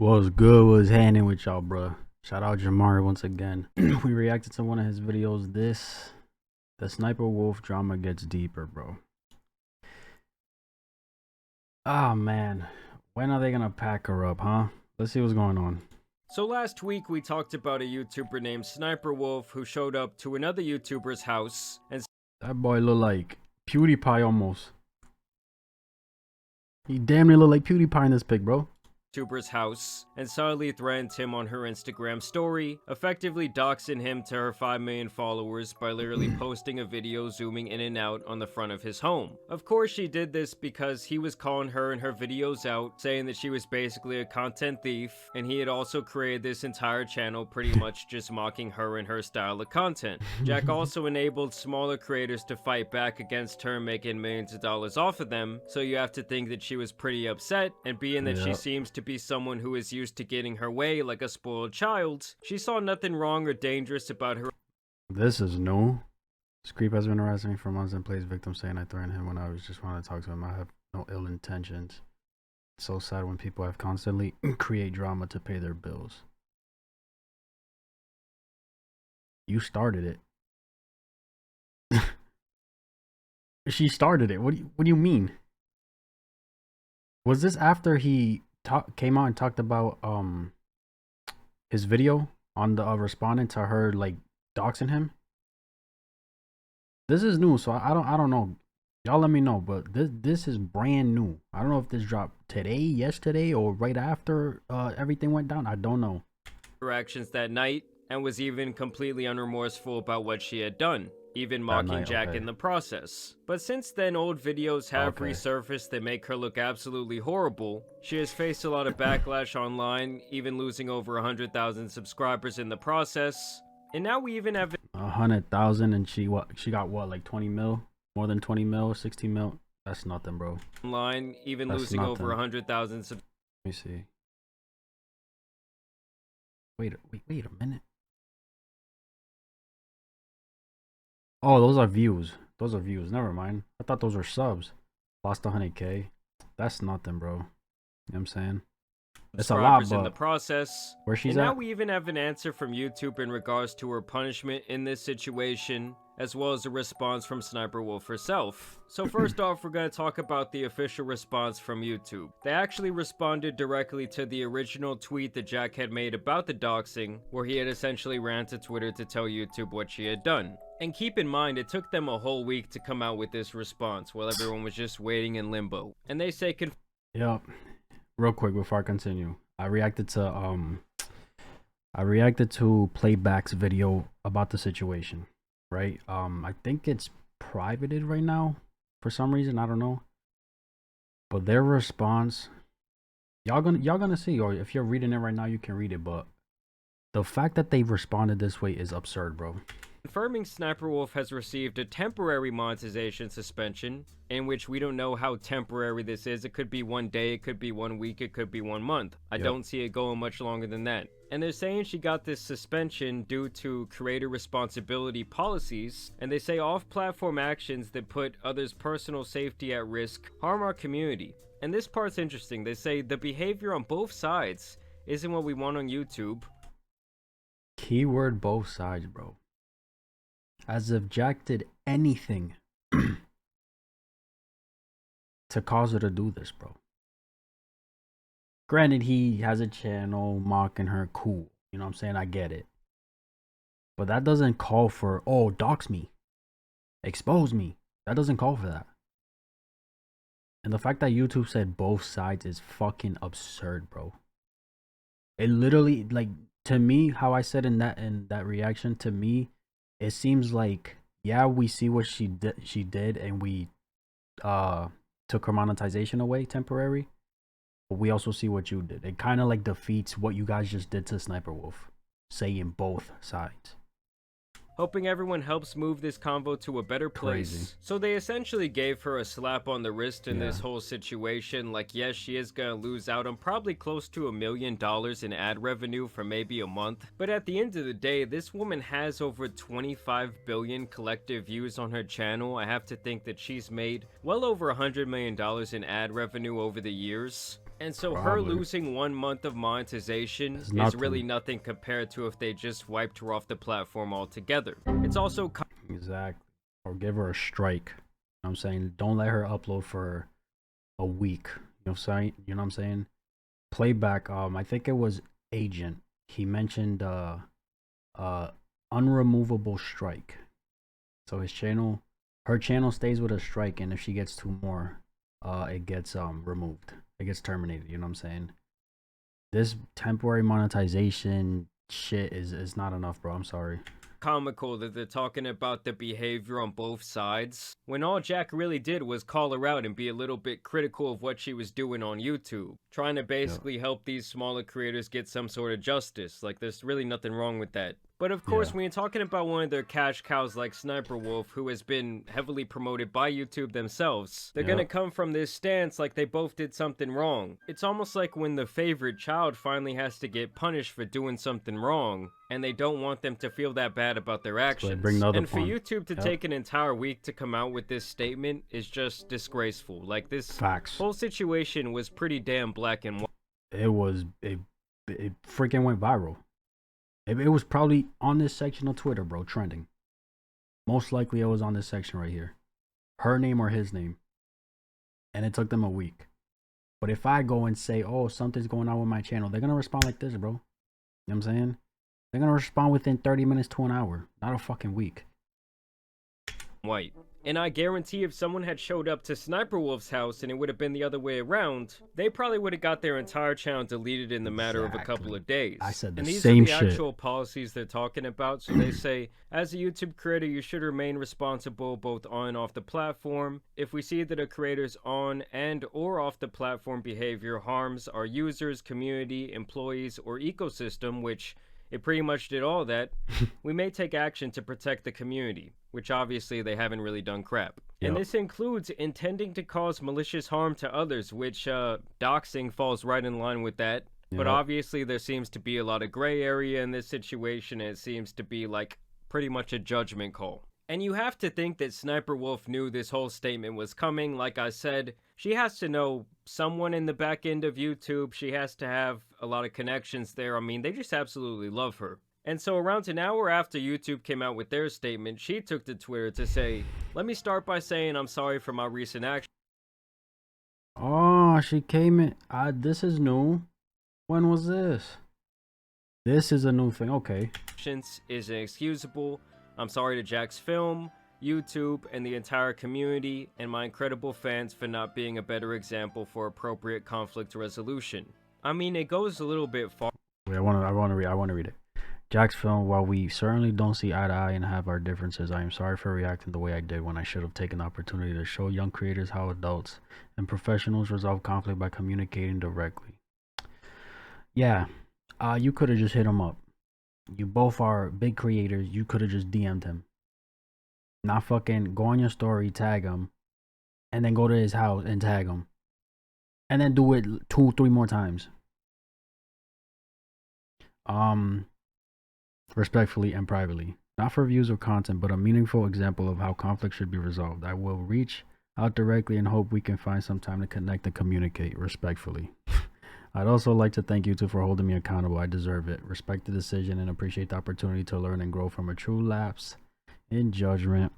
What's good? What's happening with y'all, bro? Shout out JAMARI once again. We reacted to one of his videos. The Sniper Wolf drama gets deeper, bro. Ah, man. When are they gonna pack her up, huh? Let's see what's going on. So last week we talked about a YouTuber named SSSniperwolf who showed up to another YouTuber's house and That boy look like PewDiePie almost. He damn near look like PewDiePie in this pic, bro. YouTuber's house and subtly threatened him on her Instagram story, effectively doxing him to her 5 million followers by literally posting a video zooming in and out on the front of his home. Of course she did this because he was calling her and her videos out, saying that she was basically a content thief, and he had also created this entire channel pretty much just mocking her and her style of content. Jack also enabled smaller creators to fight back against her, making millions of dollars off of them, so you have to think that she was pretty upset, and being that she seems to be someone who is used to getting her way like a spoiled child, she saw nothing wrong or dangerous about her. This is new. This creep has been harassing me for months and plays victim, saying I threatened him when I was just wanting to talk to him. I have no ill intentions. It's so sad when people have constantly create drama to pay their bills. You started it. She started it. What do you mean? Was this after he came out and talked about his video on the responding to her like doxing him? This is new, so I don't know. Y'all let me know, but this is brand new. I don't know if this dropped today, yesterday, or right after everything went down. I don't know. Her actions that night, and was even completely unremorseful about what she had done, even mocking Jack in the process. But since then, old videos have resurfaced that make her look absolutely horrible. She has faced a lot of backlash online, even losing over 100,000 subscribers in the process. And now we even have 100,000, and she got what, like 20 mil? More than 20 mil, 16 mil? That's nothing, bro. Online, even losing over 100,000 Let me see. Wait a minute. Oh, those are views. Those are views. Never mind. I thought those were subs. Lost 100K. That's nothing, bro. You know what I'm saying? It's a lot, but in the process. Where she's and at? Now we even have an answer from YouTube in regards to her punishment in this situation, as well as a response from SSSniperwolf herself. So first off, we're going to talk about the official response from YouTube. They actually responded directly to the original tweet that Jack had made about the doxing, where he had essentially ran to Twitter to tell YouTube what she had done. And keep in mind, it took them a whole week to come out with this response, while everyone was just waiting in limbo. And they say yeah. Real quick before I continue, I reacted to Playback's video about the situation, right? I think it's privated right now for some reason, I don't know. But their response, y'all gonna see, or if you're reading it right now, you can read it, but the fact that they responded this way is absurd, bro. Confirming SSSniperwolf has received a temporary monetization suspension, in which we don't know how temporary this is. It could be 1 day, it could be 1 week, it could be 1 month. I don't see it going much longer than that. And they're saying she got this suspension due to creator responsibility policies, and they say off-platform actions that put others' personal safety at risk harm our community. And this part's interesting. They say the behavior on both sides isn't what we want on YouTube. Keyword both sides, bro. As if Jack did anything to cause her to do this, bro. Granted, he has a channel mocking her, cool. You know what I'm saying? I get it. But that doesn't call for, oh, dox me. Expose me. That doesn't call for that. And the fact that YouTube said both sides is fucking absurd, bro. It literally, like, to me, how I said in that reaction, to me, it seems like, yeah, we see what she did, and we took her monetization away temporary, but we also see what you did. It kind of like defeats what you guys just did to SSSniperwolf, saying both sides. Hoping everyone helps move this convo to a better place. Crazy. So they essentially gave her a slap on the wrist in this whole situation. Like, yes, she is gonna lose out on probably close to $1 million in ad revenue for maybe a month. But at the end of the day, this woman has over 25 billion collective views on her channel. I have to think that she's made well over $100 million in ad revenue over the years. And so her Probably. losing 1 month of monetization It's is nothing. really nothing compared to if they just wiped her off the platform altogether. It's also Exactly. Or give her a strike. You know what I'm saying? Don't let her upload for a week. You know what I'm saying? You know what I'm saying? Playback, I think it was Agent. He mentioned unremovable strike. So her channel stays with a strike, and if she gets 2 more, it gets removed. It gets terminated, you know what I'm saying? This temporary monetization shit is not enough, bro. I'm sorry. comical that they're talking about the behavior on both sides, when all Jack really did was call her out and be a little bit critical of what she was doing on YouTube, trying to basically help these smaller creators get some sort of justice. Like, there's really nothing wrong with that. But of course, when you're talking about one of their cash cows like SSSniperwolf, who has been heavily promoted by YouTube themselves, they're gonna come from this stance like they both did something wrong. It's almost like when the favorite child finally has to get punished for doing something wrong, and they don't want them to feel that bad about their actions. And for YouTube to take an entire week to come out with this statement is just disgraceful. Like, this whole situation was pretty damn black and white. It freaking went viral. It was probably on this section of Twitter, bro, trending. Most likely it was on this section right here. Her name or his name. And it took them a week. But if I go and say, oh, something's going on with my channel, they're going to respond like this, bro. You know what I'm saying? They're going to respond within 30 minutes to an hour. Not a fucking week. White. And I guarantee if someone had showed up to SSniperwolf's house and it would have been the other way around, they probably would have got their entire channel deleted in the matter of a couple of days. I said the and these same are the shit. actual policies they're talking about. So they say, as a YouTube creator, you should remain responsible both on and off the platform. If we see that a creator's on and or off the platform behavior harms our users, community, employees, or ecosystem, which it pretty much did all that, we may take action to protect the community, which obviously they haven't really done crap. And this includes intending to cause malicious harm to others, which doxing falls right in line with that. But obviously there seems to be a lot of gray area in this situation, and it seems to be like pretty much a judgment call. And you have to think that SSniperwolf knew this whole statement was coming. Like I said, she has to know someone in the back end of YouTube. She has to have a lot of connections there. I mean, they just absolutely love her. And so around an hour after YouTube came out with their statement, she took to Twitter to say, let me start by saying I'm sorry for my recent action. Oh, she came in. This is new. When was this? This is a new thing. Okay. Is inexcusable. I'm sorry to Jack's film, YouTube, and the entire community, and my incredible fans for not being a better example for appropriate conflict resolution. I mean, it goes a little bit far. Wait, I want to read it. Jack's film, while we certainly don't see eye to eye and have our differences, I am sorry for reacting the way I did when I should have taken the opportunity to show young creators how adults and professionals resolve conflict by communicating directly. Yeah, you could have just hit him up. You both are big creators. You could have just DM'd him. Not fucking go on your story, tag him, and then go to his house and tag him. And then do it 2-3 more times. Respectfully and privately. Not for views or content, but a meaningful example of how conflict should be resolved. I will reach out directly and hope we can find some time to connect and communicate respectfully. I'd also like to thank you two for holding me accountable. I deserve it. Respect the decision and appreciate the opportunity to learn and grow from a true lapse in judgment.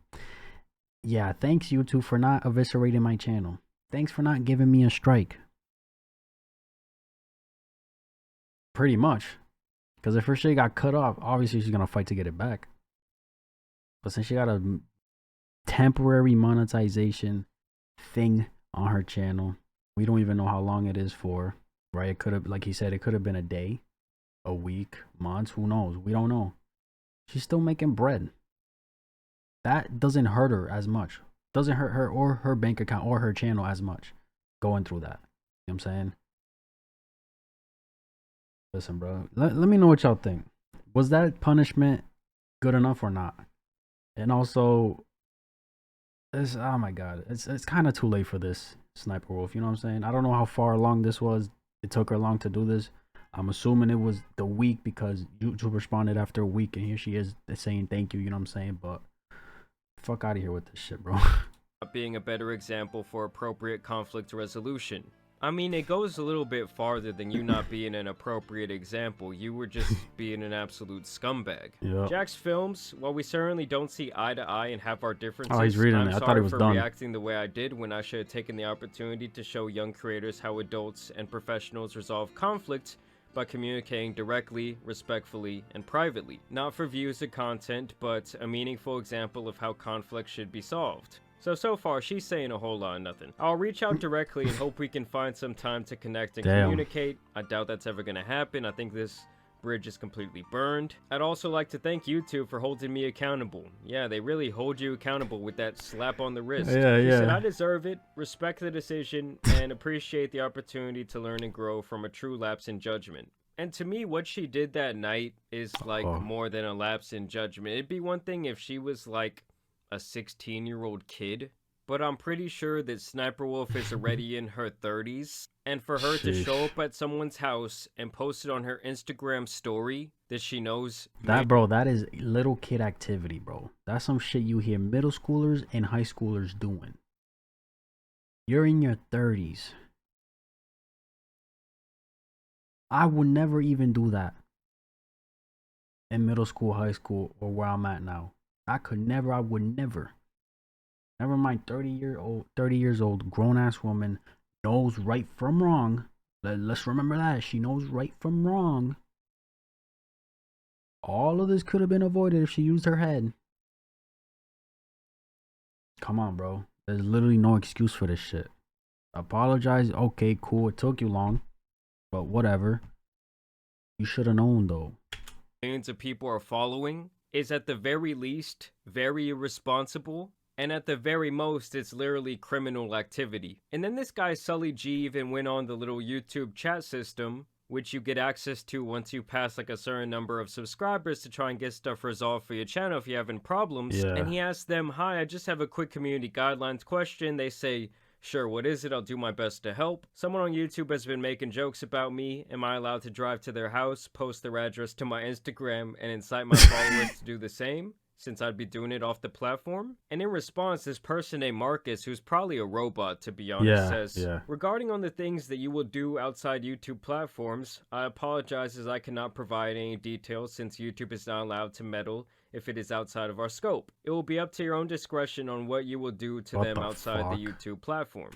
Yeah, thanks you two for not eviscerating my channel. Thanks for not giving me a strike. Pretty much. Because if her shit got cut off, obviously she's going to fight to get it back. But since she got a temporary monetization thing on her channel, we don't even know how long it is for. Right? It could have, like he said, it could have been a day, a week, months, who knows? We don't know. She's still making bread. That doesn't hurt her as much. Doesn't hurt her or her bank account or her channel as much going through that. You know what I'm saying? Listen, bro. Let me know what y'all think. Was that punishment good enough or not? And also, oh my god, it's kind of too late for this SSniperwolf. You know what I'm saying? I don't know how far along this was. It took her long to do this. I'm assuming it was the week because YouTube responded after a week, and here she is saying thank you. You know what I'm saying? But fuck out of here with this shit, bro. Being a better example for appropriate conflict resolution. I mean, it goes a little bit farther than you not being an appropriate example. You were just being an absolute scumbag. Yeah. Jack's films, while we certainly don't see eye to eye and have our differences, Oh, he's reading I'm it. I thought sorry he was for done. reacting the way I did when I should have taken the opportunity to show young creators how adults and professionals resolve conflict by communicating directly, respectfully, and privately. Not for views of content, but a meaningful example of how conflict should be solved. So far, she's saying a whole lot of nothing. I'll reach out directly and hope we can find some time to connect and communicate. I doubt that's ever gonna happen. I think this bridge is completely burned. I'd also like to thank YouTube for holding me accountable. Yeah, they really hold you accountable with that slap on the wrist. Yeah, She yeah. said, I deserve it, respect the decision, and appreciate the opportunity to learn and grow from a true lapse in judgment. And to me, what she did that night is like more than a lapse in judgment. It'd be one thing if she was like a 16-year-old kid, but I'm pretty sure that SSniperwolf is already in her 30s, and for her to show up at someone's house and post it on her Instagram story that she knows that, bro, that is little kid activity, bro. That's some shit you hear middle schoolers and high schoolers doing. You're in your 30s. I would never even do that in middle school, high school, or where I'm at now. I would never. Never mind 30 years old, grown-ass woman knows right from wrong. Let's remember that. She knows right from wrong. All of this could have been avoided if she used her head. Come on, bro. There's literally no excuse for this shit. Apologize. Okay, cool. It took you long. But whatever. You should have known, though. Millions of people are following is at the very least very irresponsible, and at the very most it's literally criminal activity. And then this guy Sully G even went on the little YouTube chat system, which you get access to once you pass like a certain number of subscribers to try and get stuff resolved for your channel if you're having problems. And he asked them, hi, I just have a quick community guidelines question. They say, sure, what is it? I'll do my best to help. Someone on YouTube has been making jokes about me. Am I allowed to drive to their house, post their address to my Instagram, and incite my followers to do the same, since I'd be doing it off the platform? And in response, this person named Marcus, who's probably a robot to be honest, says, regarding on the things that you will do outside YouTube platforms, I apologize as I cannot provide any details since YouTube is not allowed to meddle if it is outside of our scope. It will be up to your own discretion on what you will do to them outside the YouTube platform.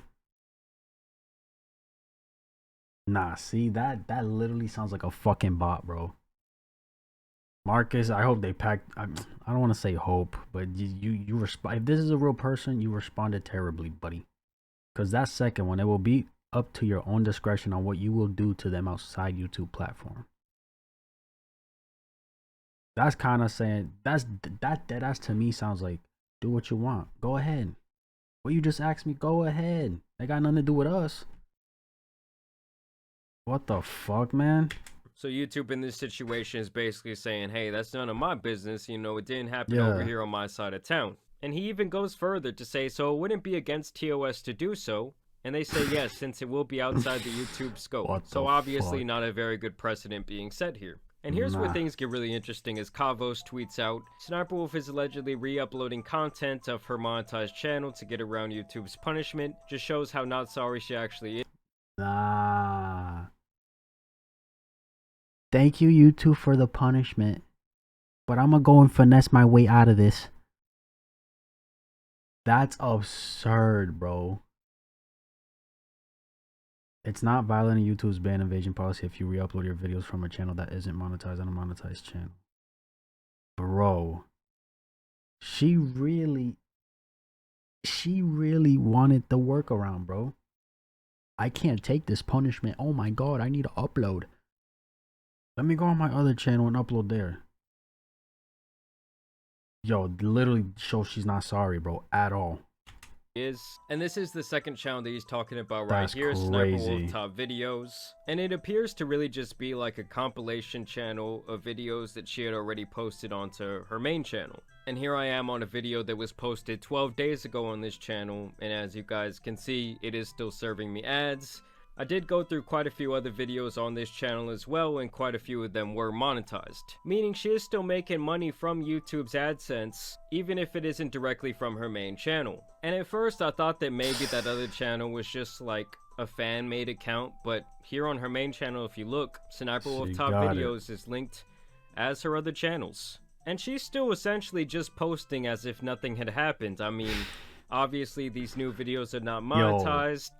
Nah, see, that literally sounds like a fucking bot, bro. Marcus, I hope they packed. I don't want to say hope, but you respond. If this is a real person, you responded terribly, buddy. Because that second one, it will be up to your own discretion on what you will do to them outside YouTube platform. That's kind of saying that to me sounds like do what you want. Go ahead. What you just asked me, go ahead. They got nothing to do with us. What the fuck, man? So YouTube in this situation is basically saying, hey, that's none of my business. You know, it didn't happen over here on my side of town. And he even goes further to say, so it wouldn't be against TOS to do so. And they say yes, since it will be outside the YouTube scope. So obviously not a very good precedent being set here. And here's where things get really interesting as Kavos tweets out, SSniperwolf is allegedly re-uploading content of her monetized channel to get around YouTube's punishment. Just shows how not sorry she actually is. Nah. Thank you, YouTube, for the punishment. But I'm gonna go and finesse my way out of this. That's absurd, bro. It's not violating YouTube's ban invasion policy if you re-upload your videos from a channel that isn't monetized on a monetized channel. Bro. She really wanted the workaround, bro. I can't take this punishment. Oh my god, I need to upload. Let me go on my other channel and upload there. Yo, literally shows she's not sorry, bro, at all. And this is the second channel that he's talking about right here, SSniperwolf Top Videos. And it appears to really just be like a compilation channel of videos that she had already posted onto her main channel. And here I am on a video that was posted 12 days ago on this channel, and as you guys can see, it is still serving me ads. I did go through quite a few other videos on this channel as well, and quite a few of them were monetized. Meaning she is still making money from YouTube's AdSense, even if it isn't directly from her main channel. And at first I thought that maybe that other channel was just like a fan-made account, but here on her main channel, if you look, SSSniperwolf Top Videos is linked as her other channels. And she's still essentially just posting as if nothing had happened. I mean, obviously these new videos are not monetized.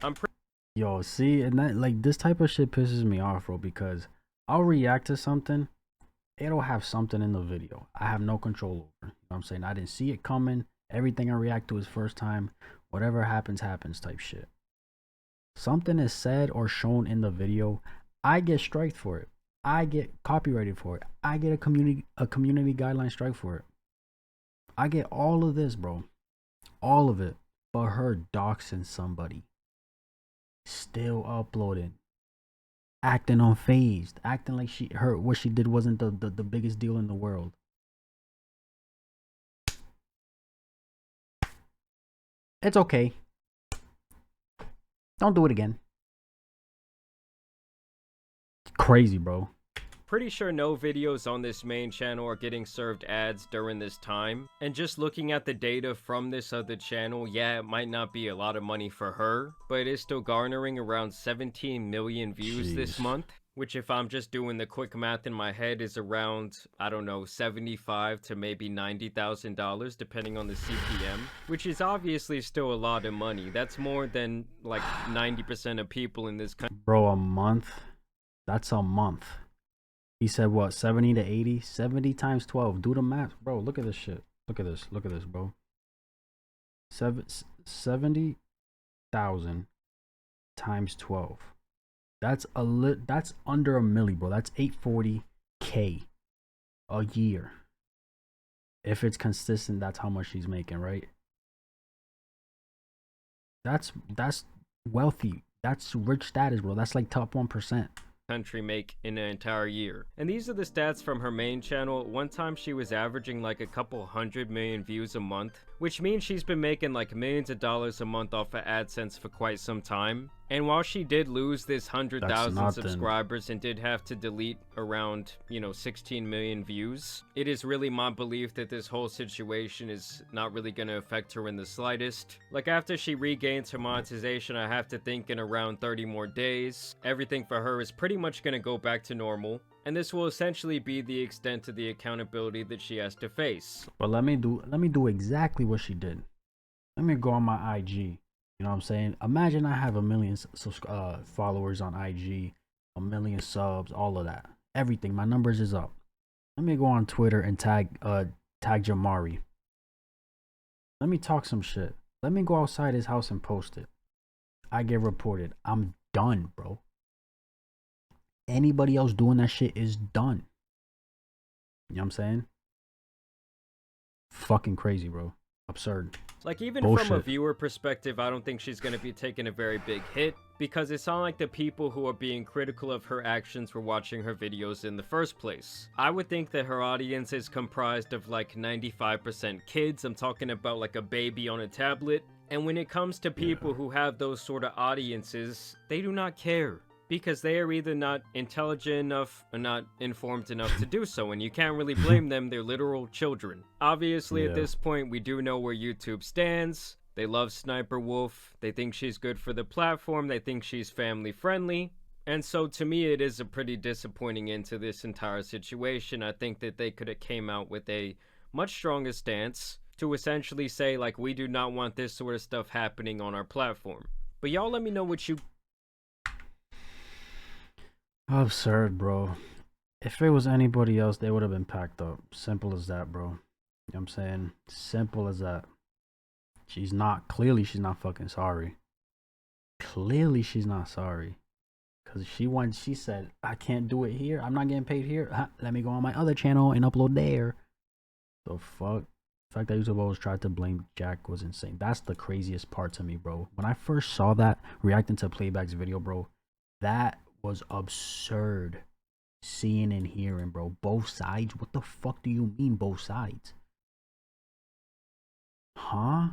Yo, see, and that, like, this type of shit pisses me off, bro, because I'll react to something, it'll have something in the video I have no control over. You know what I'm saying? I didn't see it coming. Everything I react to is first time. Whatever happens, happens type shit. Something is said or shown in the video, I get striked for it. I get copyrighted for it. I get a community guideline strike for it. I get all of this, bro. All of it. But her doxing somebody. Still uploading. Acting unfazed. Acting like what she did wasn't the biggest deal in the world. It's okay. Don't do it again. Crazy, bro. Pretty sure no videos on this main channel are getting served ads during this time. And just looking at the data from this other channel, yeah, it might not be a lot of money for her, but it is still garnering around 17 million views this month. Which, if I'm just doing the quick math in my head, is around, I don't know, $75,000 to maybe $90,000, depending on the CPM. Which is obviously still a lot of money. That's more than, like, 90% of people in this country. Bro, a month? That's a month. He said what, 70 to 80? 70 times 12. Do the math. Bro, look at this shit. Look at this. Look at this, bro. 70,000 times 12. That's under a milli, bro. That's 840K a year. If it's consistent, that's how much she's making, right? That's wealthy. That's rich status, bro. That's like top 1%. Country make in an entire year. And these are the stats from her main channel. One time she was averaging like a couple 100 million views a month, which means she's been making like millions of dollars a month off of AdSense for quite some time. And while she did lose this 100,000 subscribers and did have to delete around, 16 million views, it is really my belief that this whole situation is not really going to affect her in the slightest. Like, after she regains her monetization, I have to think in around 30 more days, everything for her is pretty much going to go back to normal. And this will essentially be the extent of the accountability that she has to face. But let me do exactly what she did. Let me go on my IG. You know what I'm saying? Imagine I have 1 million followers on IG, 1 million subs, all of that. Everything. My numbers is up. Let me go on Twitter and tag JAMARI. Let me talk some shit. Let me go outside his house and post it. I get reported. I'm done, bro. Anybody else doing that shit is done. You know what I'm saying? Fucking crazy, bro. Absurd. Like, even from a viewer perspective, I don't think she's going to be taking a very big hit, because it's not like the people who are being critical of her actions were watching her videos in the first place. I would think that her audience is comprised of like 95% kids. I'm talking about like a baby on a tablet. And when it comes to people who have those sort of audiences, they do not care. Because they are either not intelligent enough or not informed enough to do so, and you can't really blame them. They're literal children. Obviously, at this point, we do know where YouTube stands. They love SSSniperwolf. They think she's good for the platform. They think she's family friendly. And so, to me, it is a pretty disappointing end to this entire situation. I think that they could have came out with a much stronger stance to essentially say, like, we do not want this sort of stuff happening on our platform. But y'all let me know what you... Absurd, bro. If it was anybody else, they would have been packed up. Simple as that, bro. You know what I'm saying? Simple as that. Clearly she's not fucking sorry. Clearly she's not sorry. Because she said, I can't do it here. I'm not getting paid here. Let me go on my other channel and upload there. The fuck? The fact that YouTube always tried to blame Jack was insane. That's the craziest part to me, bro. When I first saw that, reacting to Playback's video, bro, that was absurd. Seeing and hearing, bro. Both sides? What the fuck do you mean both sides? Huh?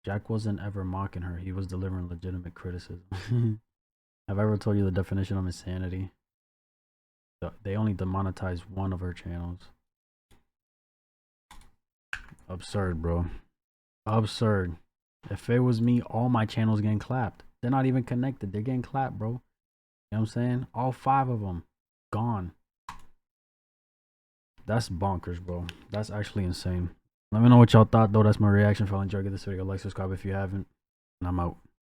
Jack wasn't ever mocking her. He was delivering legitimate criticism. Have I ever told you the definition of insanity? They only demonetized one of her channels. Absurd, bro. Absurd. If it was me, all my channels getting clapped. They're not even connected. They're getting clapped, bro. You know what I'm saying? All 5 of them gone. That's bonkers, bro. That's actually insane. Let me know what y'all thought, though. That's my reaction. If y'all enjoyed this video, like, subscribe if you haven't. And I'm out.